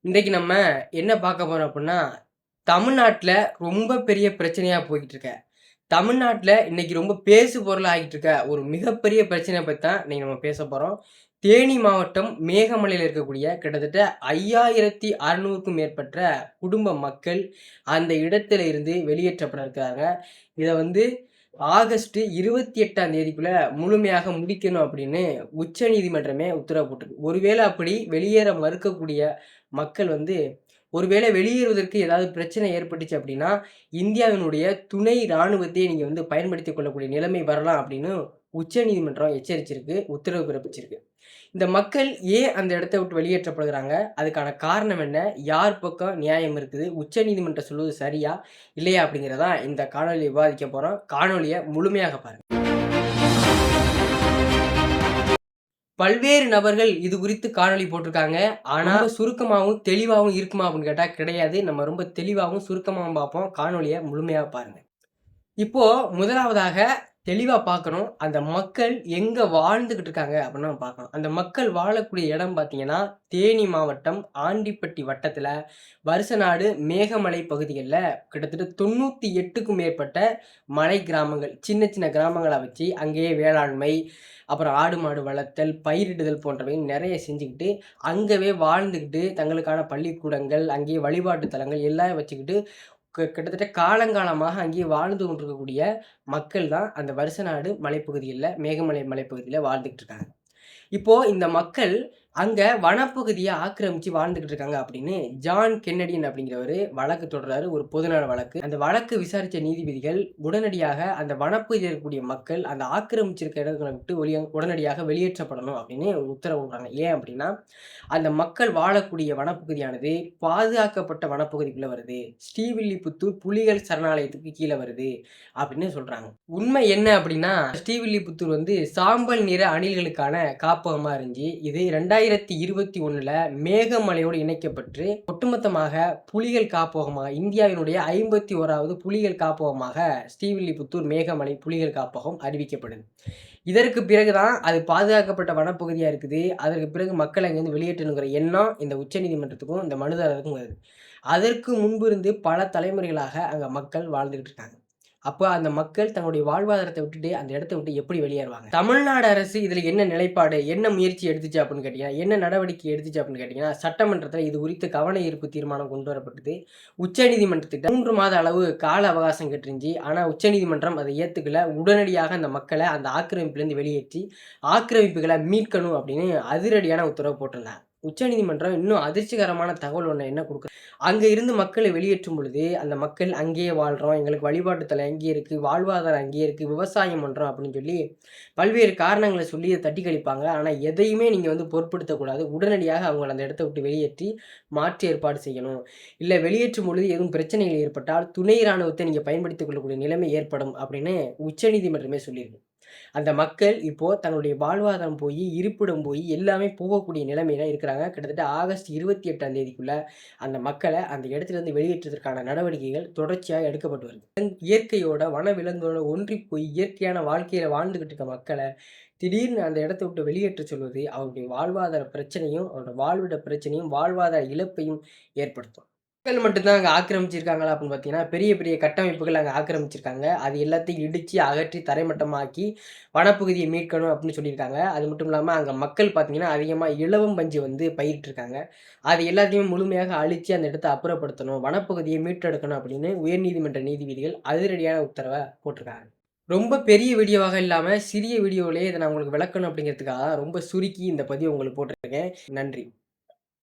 இன்றைக்கு நம்ம என்ன பார்க்க போறோம் அப்படின்னா, தமிழ்நாட்டுல ரொம்ப பெரிய பிரச்சனையா போய்க்கிட்டு இருக்க. தமிழ்நாட்டுல இன்னைக்கு ரொம்ப பேசு பொருளா ஆகிட்டு இருக்க ஒரு மிகப்பெரிய பிரச்சனைய பத்தி தான் இன்னைக்கு நம்ம பேச போறோம். தேனி மாவட்டம் மேகமலையில இருக்கக்கூடிய கிட்டத்தட்ட 5600க்கும் மேற்பட்ட குடும்ப மக்கள் அந்த இடத்துல இருந்து வெளியேற்றப்பட இருக்காங்க. இத வந்து ஆகஸ்ட் 28ஆம் தேதிக்குள்ள முழுமையாக முடிக்கணும் அப்படின்னு உச்சநீதிமன்றமே உத்தரவு போட்டிருக்கு. ஒருவேளை அப்படி வெளியேற மறுக்கக்கூடிய மக்கள் வந்து ஒருவேளை வெளியேறுவதற்கு ஏதாவது பிரச்சனை ஏற்பட்டுச்சு அப்படின்னா, இந்தியாவினுடைய துணை ராணுவத்தையே நீங்க வந்து பயன்படுத்திக் கொள்ளக்கூடிய நிலைமை வரலாம் அப்படின்னு உச்சநீதிமன்றம் எச்சரிச்சிருக்கு, உத்தரவு பிறப்பிச்சிருக்கு. இந்த மக்கள் ஏன் அந்த இடத்த விட்டு வெளியேற்றப்படுகிறாங்க? அதுக்கான காரணம் என்ன? யார் பக்கம் நியாயம் இருக்குது? உச்சநீதிமன்றம் சொல்வது சரியா? இல்லையா? அப்படிங்கிறத இந்த காணொளியில விவாதிக்க போறோம். காணொளிய முழுமையாக பாருங்க. பல்வேறு நபர்கள் இது குறித்து காணொளி போட்டிருக்காங்க. ஆனா சுருக்கமாவும், தெளிவாவும் இருக்குமா அப்படின்னு கேட்டா கிடையாது. நம்ம ரொம்ப தெளிவாவும், சுருக்கமாவும் பார்ப்போம். காணொளிய முழுமையா பாருங்க. இப்போ முதலாவதாக தெளிவா பார்க்கணும். அந்த மக்கள் எங்க வாழ்ந்துகிட்டு இருக்காங்க அப்படின்னு நம்ம பார்க்கணும். அந்த மக்கள் வாழக்கூடிய இடம் பார்த்தீங்கன்னா, தேனி மாவட்டம் ஆண்டிப்பட்டி வட்டத்துல வருசநாடு மேகமலை பகுதிகள்ல கிட்டத்தட்ட 98க்கும் மேற்பட்ட மலை கிராமங்கள், சின்ன சின்ன கிராமங்களா வச்சு அங்கேயே வேளாண்மை, அப்புறம் ஆடு மாடு வளர்த்தல், பயிரிடுதல் போன்றவை நெறைய செஞ்சுக்கிட்டு, அங்கவே வாழ்ந்துகிட்டு தங்களுக்கான பள்ளிக்கூடங்கள், அங்கேயே வழிபாட்டு தலங்கள் எல்லாம் வச்சுக்கிட்டு கிட்டத்தட்ட காலங்காலமாக அங்கேயே வாழ்ந்து கொண்டிருக்கக்கூடிய மக்கள் தான் அந்த வருசநாடு மலைப்பகுதியில, மேகமலை மலைப்பகுதியில வாழ்ந்துகிட்டு இருக்காங்க. இப்போ இந்த மக்கள் அங்க வனப்பகுதிய ஆக்கிரமிச்சு வாழ்ந்துகிட்டு இருக்காங்க அப்படின்னு ஜான் கென்னடியன் அப்படிங்கிறவரு வழக்கு தொடர்றாரு. ஒரு பொதுநல வழக்கு. அந்த வழக்கு விசாரிச்ச நீதிபதிகள் உடனடியாக அந்த வனப்பகுதியில் இருக்கக்கூடிய மக்கள் அந்த ஆக்கிரமிச்சிருக்க இடங்களை விட்டு உடனடியாக வெளியேற்றப்படணும் அப்படின்னு ஒரு உத்தரவு விடுறாங்க. ஏன் அப்படின்னா, அந்த மக்கள் வாழக்கூடிய வனப்பகுதியானது பாதுகாக்கப்பட்ட வனப்பகுதிக்குள்ள வருது. ஸ்ரீவில்லிபுத்தூர் புலிகள் சரணாலயத்துக்கு கீழ வருது அப்படின்னு சொல்றாங்க. உண்மை என்ன அப்படின்னா, ஸ்ரீவில்லிபுத்தூர் வந்து சாம்பல் நிற அணில்களுக்கான காப்பகமா இருந்துச்சு. இது 2021ல மேகமலையோடு இணைக்கப்பட்டு ஒட்டுமொத்தமாக புலிகள் காப்பகமாக இந்தியாவினுடைய 51வது புலிகள் காப்பகமாக ஸ்ரீவில்லிபுத்தூர் மேகமலை புலிகள் காப்பகம் அறிவிக்கப்படுது. இதற்கு பிறகுதான் அது பாதுகாக்கப்பட்ட வனப்பகுதியா இருக்குது. அதற்கு பிறகு மக்கள் அங்கிருந்து வெளியேற்றணுங்கிற எண்ணம் இந்த உச்சநீதிமன்றத்துக்கும், இந்த மனுதாரருக்கும் வருது. அதற்கு முன்பு இருந்து பல தலைமுறைகளாக அங்க மக்கள் வாழ்ந்துகிட்டு இருக்காங்க. அப்ப அந்த மக்கள் தங்களுடைய வாழ்வாதாரத்த விட்டுட்டு அந்த இடத்த விட்டு எப்படி வெளியேறுவாங்க? தமிழ்நாடு அரசு இதுல என்ன நிலைப்பாடு, என்ன முயற்சி எடுத்துச்சு அப்படின்னு கேட்டீங்கன்னா, என்ன நடவடிக்கை எடுத்துச்சு அப்படின்னு கேட்டீங்கன்னா, சட்டமன்றத்துல இது குறித்து கவன ஈர்ப்பு தீர்மானம் கொண்டு வரப்பட்டது. உச்சநீதிமன்றத்திட்ட 3 மாத அளவு கால அவகாசம் கேட்டிருந்துச்சு. ஆனா உச்சநீதிமன்றம் அதை ஏத்துக்கல. உடனடியாக அந்த மக்கள அந்த ஆக்கிரமிப்பிலிருந்து வெளியேற்றி, ஆக்கிரமிப்புகள மீட்கணும் அப்படின்னு அதிரடியான உத்தரவு போட்டிருந்தாங்க. உச்சநீதிமன்றம் இன்னும் அதிர்ச்சிகரமான தகவல் ஒண்ணு என்ன குடுக்குது, அங்க இருந்து மக்களை வெளியேற்றும் பொழுது, அந்த மக்கள் அங்கேயே வாழ்றோம், எங்களுக்கு வழிபாட்டு தலம் அங்கேயே இருக்கு, வாழ்வாதாரம் அங்கேயே இருக்கு, விவசாயம் பண்றோம் அப்படின்னு சொல்லி பல்வேறு காரணங்கள சொல்லி அத தட்டி கழிப்பாங்க. ஆனா எதையுமே நீங்க வந்து பொருட்படுத்தக்கூடாது. உடனடியாக அவங்கள அந்த இடத்த விட்டு வெளியேற்றி மாற்று ஏற்பாடு செய்யணும். இல்ல வெளியேற்றும் பொழுது எதுவும் பிரச்சனைகள் ஏற்பட்டால் துணை ராணுவத்தை நீங்க பயன்படுத்திக் கொள்ளக்கூடிய நிலைமை ஏற்படும் அப்படின்னு உச்சநீதிமன்றமே சொல்லியிருக்கு. அந்த மக்கள் இப்போ தங்களுடைய வாழ்வாதாரம் போயி, இருப்பிடம் போயி, எல்லாமே போகக்கூடிய நிலைமையில இருக்கிறாங்க. கிட்டத்தட்ட ஆகஸ்ட் 28ஆம் தேதிக்குள்ள அந்த மக்கள அந்த இடத்திலிருந்து வெளியேற்றுவதற்கான நடவடிக்கைகள் தொடர்ச்சியா எடுக்கப்பட்டு வருது. இயற்கையோட, வனவிலங்குகளோட ஒன்றிப் போய் இயற்கையான வாழ்க்கையில வாழ்ந்துகிட்டு இருக்க மக்கள, திடீர்னு அந்த இடத்த விட்டு வெளியேற்ற சொல்வது, அவருடைய வாழ்வாதார பிரச்சனையும், அவரோட வாழ்விட பிரச்சனையும், வாழ்வாதார இழப்பையும் ஏற்படுத்தும். மக்கள் மட்டும் தான் அங்க ஆக்கிரமிச்சிருக்காங்களா அப்படின்னு பார்த்தீங்கன்னா, பெரிய பெரிய கட்டமைப்புகள் அங்க ஆக்கிரமிச்சிருக்காங்க. அது எல்லாத்தையும் இடிச்சு, அகற்றி தரைமட்டமாக்கி, வனப்பகுதிய மீட்கணும் அப்படின்னு சொல்லியிருக்காங்க. அது மட்டும் இல்லாம அங்க மக்கள் பார்த்தீங்கன்னா, அதிகமா இலவம் பஞ்சு வந்து பயிரிட்டுருக்காங்க. அது எல்லாத்தையும் முழுமையாக அழிச்சு அந்த இடத்த அப்புறப்படுத்தணும். வனப்பகுதியை மீட்டெடுக்கணும் அப்படின்னு உயர்நீதிமன்ற நீதிபதிகள் அதிரடியான உத்தரவ போட்டிருக்காங்க. ரொம்ப பெரிய வீடியோவாக இல்லாம, சிறிய வீடியோவிலேயே இத நான் உங்களுக்கு விளக்கணும் அப்படிங்கிறதுக்காக தான் ரொம்ப சுருக்கி இந்த பதிவ உங்களுக்கு போட்டிருக்கேன். நன்றி.